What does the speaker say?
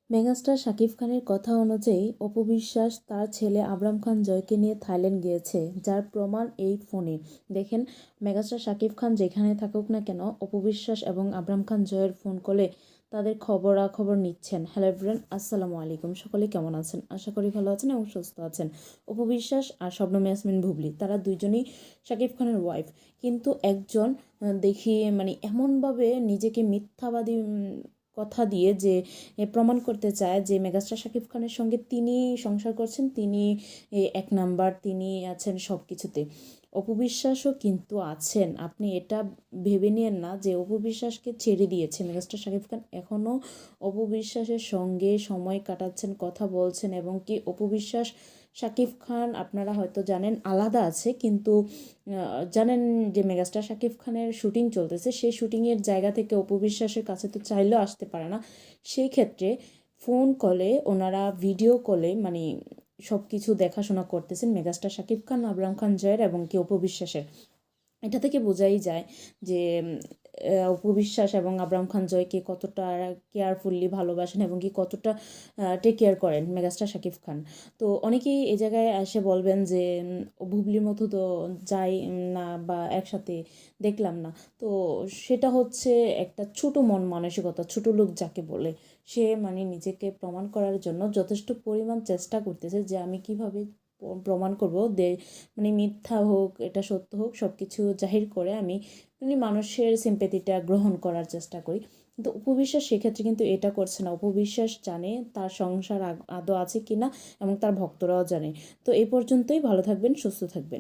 Megastar Shakib খানের কথা অনুযায়ী অপু বিশ্বাস তার ছেলে আবরাম খান জয়কে নিয়ে থাইল্যান্ড গিয়েছে, যার প্রমাণ এই ফোনে। দেখেন, মেগাস্টার শাকিব খান যেখানে থাকুক না কেন, অপু বিশ্বাস এবং আবরাম খান জয়ের ফোন কলে তাদের খবরাখবর নিচ্ছেন। হ্যালো এভরিওয়ান, আসসালামু আলাইকুম। সকলে কেমন আছেন? আশা করি ভালো আছেন এবং সুস্থ আছেন। অপু বিশ্বাস আর শবনম ইয়াসমিন বুবলি, তারা দুইজনই শাকিব খানের ওয়াইফ। কিন্তু একজন দেখি এমনভাবে নিজেকে মিথ্যাবাদী কথা দিয়ে যে প্রমাণ করতে চায় যে মেগাস্টার শাকিব খানের সঙ্গে তিনি সংসার করছেন, তিনি এক নাম্বার, তিনি আছেন সব কিছুতে। অপু বিশ্বাসও কিন্তু আছেন। আপনি এটা ভেবে নিয়েন না যে অপু বিশ্বাসকে ছেড়ে দিয়েছে মেগাস্টার শাকিব খান। এখনও অপু বিশ্বাসের সঙ্গে সময় কাটাচ্ছেন, কথা বলছেন, এবং কি অপু বিশ্বাস শাকিব খান আপনারা হয়তো জানেন আলাদা আছে, কিন্তু জানেন যে মেগাস্টার শাকিব খানের শুটিং চলতেছে, সেই শুটিংয়ের জায়গা থেকে অপু বিশ্বাসের কাছে তো চাইলেও আসতে পারে না। সেই ক্ষেত্রে ফোন কলে ওনারা ভিডিও কলে সব কিছু দেখাশোনা করতেছেন মেগাস্টার শাকিব খান, আবরাম খান জয়ের এবং কি অপু বিশ্বাসের। এটা থেকে বোঝাই যায় যে অপু বিশ্বাস এবং আবরাম খান জয়কে কতটা কেয়ারফুললি ভালোবাসেন এবং কি কতটা টেক কেয়ার করেন মেগাস্টার শাকিব খান। তো অনেকেই এই জায়গায় এসে বলবেন যে বুবলির মতো তো যাই না বা একসাথে দেখলাম না। তো সেটা হচ্ছে একটা ছোটো মন মানসিকতা, ছোটো লোক যাকে বলে। সে নিজেকে প্রমাণ করার জন্য যথেষ্ট পরিমাণ চেষ্টা করতেছে যে আমি কিভাবে প্রমাণ করব মিথ্যা হোক এটা সত্য হোক সব কিছু জাহির করে আমি মানুষের সিম্প্যাথিটা গ্রহণ করার চেষ্টা করি। কিন্তু উপবিশ্বাস সেক্ষেত্রে কিন্তু এটা করছে না। উপবিশ্বাস জানে তার সংসার আদৌ আছে কি না, এবং তার ভক্তরাও জানে। তো এই পর্যন্তই। ভালো থাকবেন, সুস্থ থাকবেন।